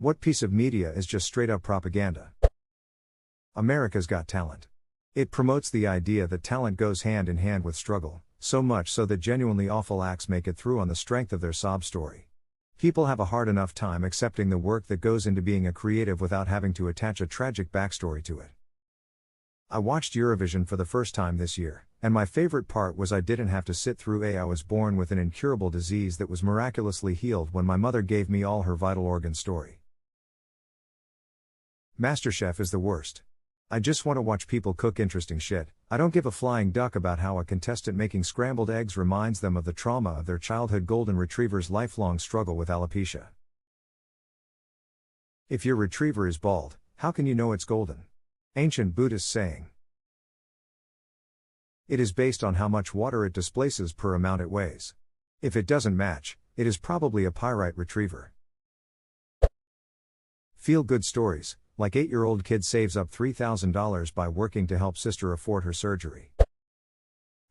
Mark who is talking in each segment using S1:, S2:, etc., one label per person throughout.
S1: What piece of media is just straight up propaganda? America's Got Talent. It promotes the idea that talent goes hand in hand with struggle, so much so that genuinely awful acts make it through on the strength of their sob story. People have a hard enough time accepting the work that goes into being a creative without having to attach a tragic backstory to it. I watched Eurovision for the first time this year, and my favorite part was I didn't have to sit through I was born with an incurable disease that was miraculously healed when my mother gave me all her vital organ story. MasterChef is the worst. I just want to watch people cook interesting shit. I don't give a flying duck about how a contestant making scrambled eggs reminds them of the trauma of their childhood golden retriever's lifelong struggle with alopecia. If your retriever is bald, how can you know it's golden? Ancient Buddhist saying. It is based on how much water it displaces per amount it weighs. If it doesn't match, it is probably a pyrite retriever. Feel-good stories, like 8-year-old kid saves up $3,000 by working to help sister afford her surgery.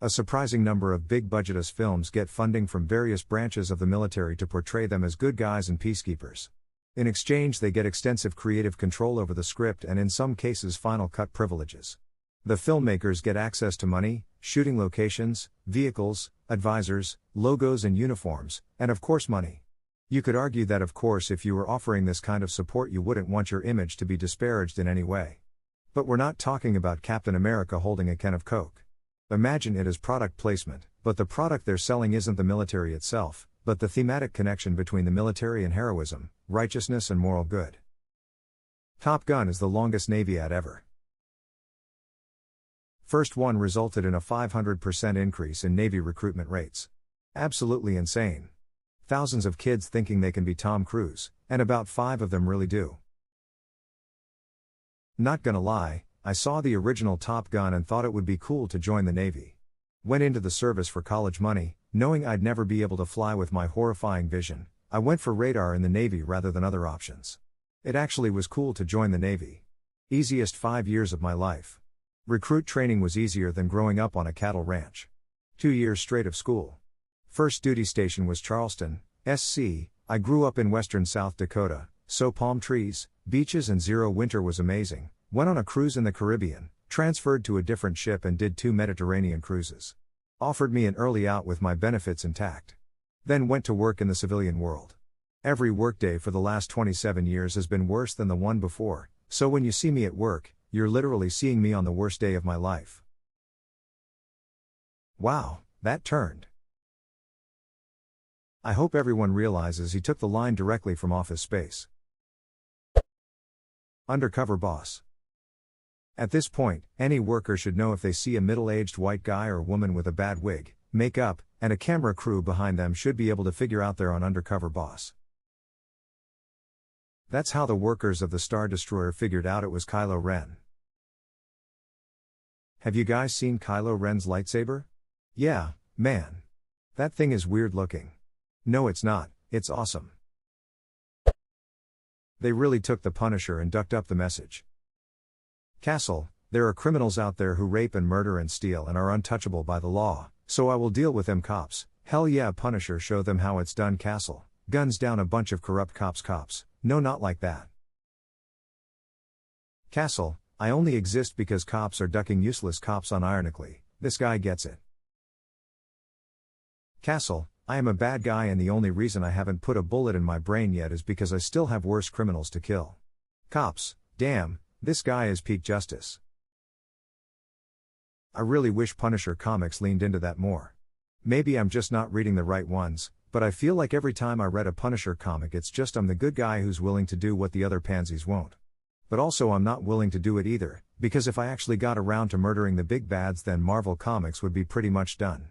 S1: A surprising number of big-budgetous films get funding from various branches of the military to portray them as good guys and peacekeepers. In exchange, they get extensive creative control over the script and in some cases final cut privileges. The filmmakers get access to money, shooting locations, vehicles, advisors, logos and uniforms, and of course money. You could argue that of course if you were offering this kind of support you wouldn't want your image to be disparaged in any way. But we're not talking about Captain America holding a can of Coke. Imagine it as product placement, but the product they're selling isn't the military itself, but the thematic connection between the military and heroism, righteousness and moral good. Top Gun is the longest Navy ad ever. First one resulted in a 500% increase in Navy recruitment rates. Absolutely insane. Thousands of kids thinking they can be Tom Cruise, and about 5 of them really do. Not gonna lie, I saw the original Top Gun and thought it would be cool to join the Navy. Went into the service for college money, knowing I'd never be able to fly with my horrifying vision. I went for radar in the Navy rather than other options. It actually was cool to join the Navy. Easiest 5 years of my life. Recruit training was easier than growing up on a cattle ranch. 2 years straight of school. First duty station was Charleston, SC. I grew up in western South Dakota, so palm trees, beaches and zero winter was amazing. Went on a cruise in the Caribbean, transferred to a different ship and did 2 Mediterranean cruises. Offered me an early out with my benefits intact. Then went to work in the civilian world. Every workday for the last 27 years has been worse than the one before, so when you see me at work, you're literally seeing me on the worst day of my life. Wow, that turned. I hope everyone realizes he took the line directly from Office Space. Undercover boss. At this point, any worker should know if they see a middle-aged white guy or woman with a bad wig, makeup, and a camera crew behind them should be able to figure out they're an undercover boss. That's how the workers of the Star Destroyer figured out it was Kylo Ren. Have you guys seen Kylo Ren's lightsaber? Yeah, man. That thing is weird looking. No, it's not, it's awesome. They really took the Punisher and ducked up the message. Castle, there are criminals out there who rape and murder and steal and are untouchable by the law, so I will deal with them cops. Hell yeah, Punisher, show them how it's done. Castle, guns down a bunch of corrupt cops. No, not like that. Castle, I only exist because cops are ducking useless cops unironically. This guy gets it. Castle, I am a bad guy and the only reason I haven't put a bullet in my brain yet is because I still have worse criminals to kill. Cops, damn, this guy is peak justice. I really wish Punisher comics leaned into that more. Maybe I'm just not reading the right ones, but I feel like every time I read a Punisher comic it's just I'm the good guy who's willing to do what the other pansies won't. But also I'm not willing to do it either, because if I actually got around to murdering the big bads then Marvel Comics would be pretty much done.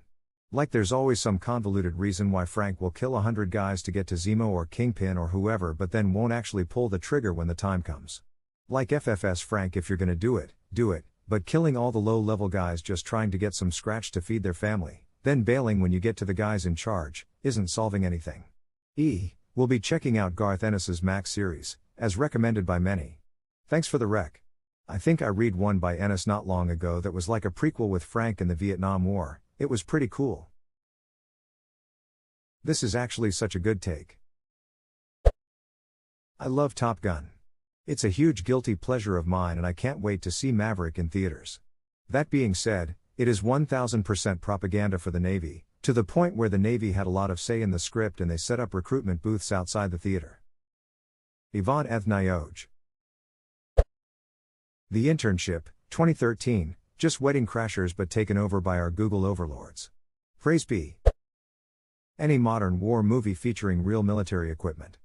S1: Like there's always some convoluted reason why Frank will kill 100 guys to get to Zemo or Kingpin or whoever but then won't actually pull the trigger when the time comes. Like FFS Frank, if you're gonna do it, but killing all the low-level guys just trying to get some scratch to feed their family, then bailing when you get to the guys in charge, isn't solving anything. We'll be checking out Garth Ennis's Max series, as recommended by many. Thanks for the rec. I think I read one by Ennis not long ago that was like a prequel with Frank in the Vietnam War. It was pretty cool. This is actually such a good take. I love Top Gun. It's a huge guilty pleasure of mine and I can't wait to see Maverick in theaters. That being said, it is 1000% propaganda for the Navy, to the point where the Navy had a lot of say in the script and they set up recruitment booths outside the theater. Yvonne Ethnioj. The Internship, 2013, just wedding crashers but taken over by our Google overlords. Praise be. Any modern war movie featuring real military equipment.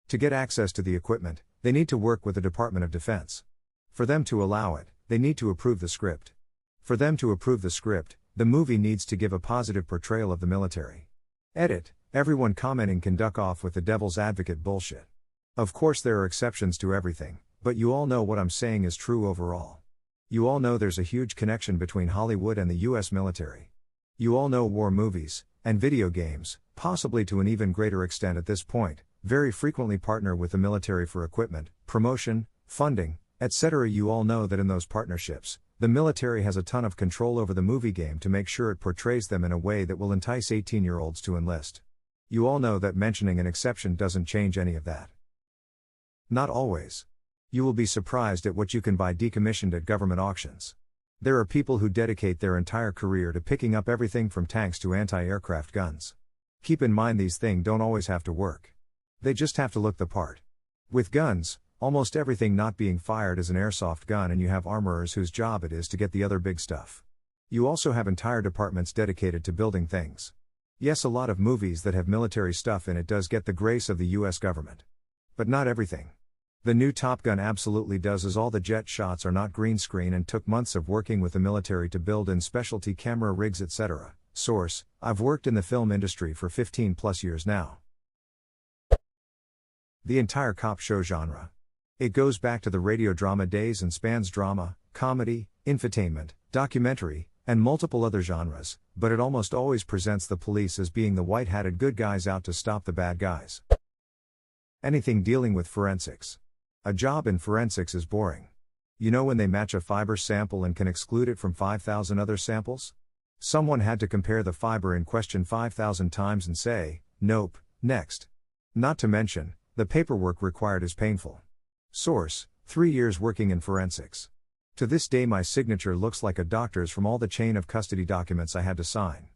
S1: To get access to the equipment, they need to work with the Department of Defense. For them to allow it, they need to approve the script. For them to approve the script, the movie needs to give a positive portrayal of the military. Edit, everyone commenting can duck off with the devil's advocate bullshit. Of course there are exceptions to everything, but you all know what I'm saying is true overall. You all know there's a huge connection between Hollywood and the US military. You all know war movies, and video games, possibly to an even greater extent at this point, very frequently partner with the military for equipment, promotion, funding, etc. You all know that in those partnerships, the military has a ton of control over the movie game to make sure it portrays them in a way that will entice 18-year-olds to enlist. You all know that mentioning an exception doesn't change any of that. Not always. You will be surprised at what you can buy decommissioned at government auctions. There are people who dedicate their entire career to picking up everything from tanks to anti-aircraft guns. Keep in mind these things don't always have to work. They just have to look the part. With guns, almost everything not being fired is an airsoft gun and you have armorers whose job it is to get the other big stuff. You also have entire departments dedicated to building things. Yes, a lot of movies that have military stuff in it does get the grace of the US government. But not everything. The new Top Gun absolutely does, as all the jet shots are not green screen and took months of working with the military to build in specialty camera rigs etc. Source, I've worked in the film industry for 15 plus years now. The entire cop show genre. It goes back to the radio drama days and spans drama, comedy, infotainment, documentary, and multiple other genres, but it almost always presents the police as being the white-hatted good guys out to stop the bad guys. Anything dealing with forensics. A job in forensics is boring. You know when they match a fiber sample and can exclude it from 5,000 other samples? Someone had to compare the fiber in question 5,000 times and say, nope, next. Not to mention, the paperwork required is painful. Source, 3 years working in forensics. To this day my signature looks like a doctor's from all the chain of custody documents I had to sign.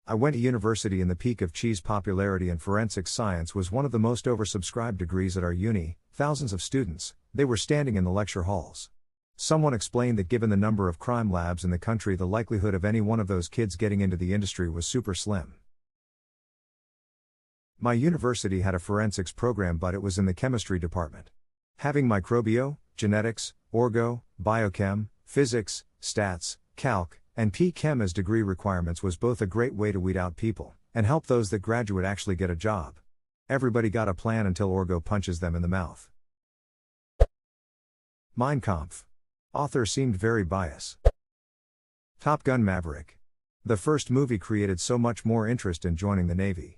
S1: I went to university in the peak of cheese popularity and forensic science was one of the most oversubscribed degrees at our uni, thousands of students, they were standing in the lecture halls. Someone explained that given the number of crime labs in the country the likelihood of any one of those kids getting into the industry was super slim. My university had a forensics program but it was in the chemistry department. Having microbio, genetics, orgo, biochem, physics, stats, calc, and P-Chem as degree requirements was both a great way to weed out people, and help those that graduate actually get a job. Everybody got a plan until orgo punches them in the mouth. Mein Kampf. Author seemed very biased. Top Gun Maverick. The first movie created so much more interest in joining the Navy.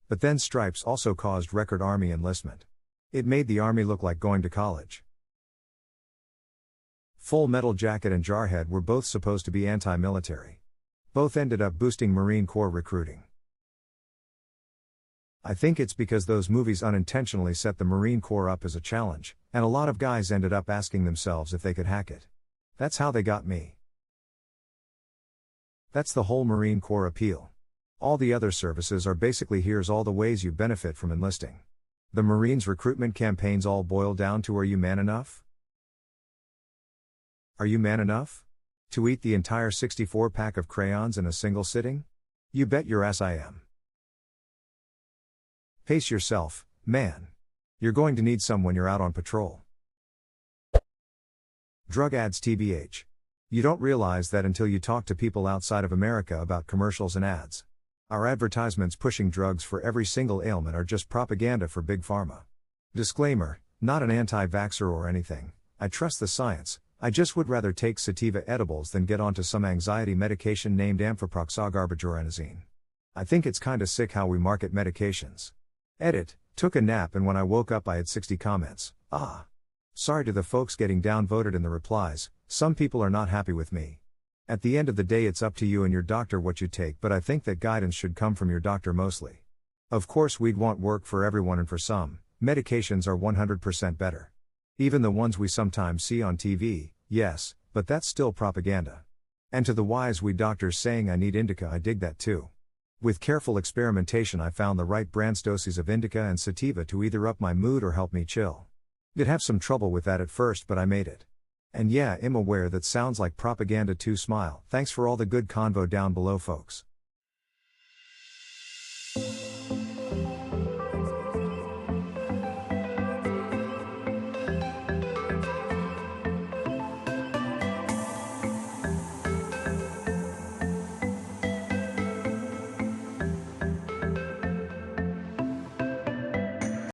S1: But then stripes also caused record Army enlistment. It made the Army look like going to college. Full Metal Jacket and Jarhead were both supposed to be anti-military. Both ended up boosting Marine Corps recruiting. I think it's because those movies unintentionally set the Marine Corps up as a challenge, and a lot of guys ended up asking themselves if they could hack it. That's how they got me. That's the whole Marine Corps appeal. All the other services are basically here's all the ways you benefit from enlisting. The Marines recruitment campaigns all boil down to are you man enough? Are you man enough? To eat the entire 64-pack of crayons in a single sitting? You bet your ass I am. Pace yourself, man. You're going to need some when you're out on patrol. Drug ads TBH. You don't realize that until you talk to people outside of America about commercials and ads. Our advertisements pushing drugs for every single ailment are just propaganda for Big Pharma. Disclaimer, not an anti-vaxxer or anything, I trust the science, I just would rather take sativa edibles than get onto some anxiety medication named amphoproxagarbajoranazine. I think it's kinda sick how we market medications. Edit, took a nap and when I woke up I had 60 comments, Sorry to the folks getting downvoted in the replies, some people are not happy with me. At the end of the day it's up to you and your doctor what you take, but I think that guidance should come from your doctor mostly. Of course we'd want work for everyone and for some, Medications are 100% better. Even the ones we sometimes see on TV, yes, but that's still propaganda. And to the wise we doctors saying I need indica, I dig that too. With careful experimentation I found the right brands doses of indica and sativa to either up my mood or help me chill. Did have some trouble with that at first, but I made it. And yeah, I'm aware that sounds like propaganda too. Smile. Thanks for all the good convo down below, folks.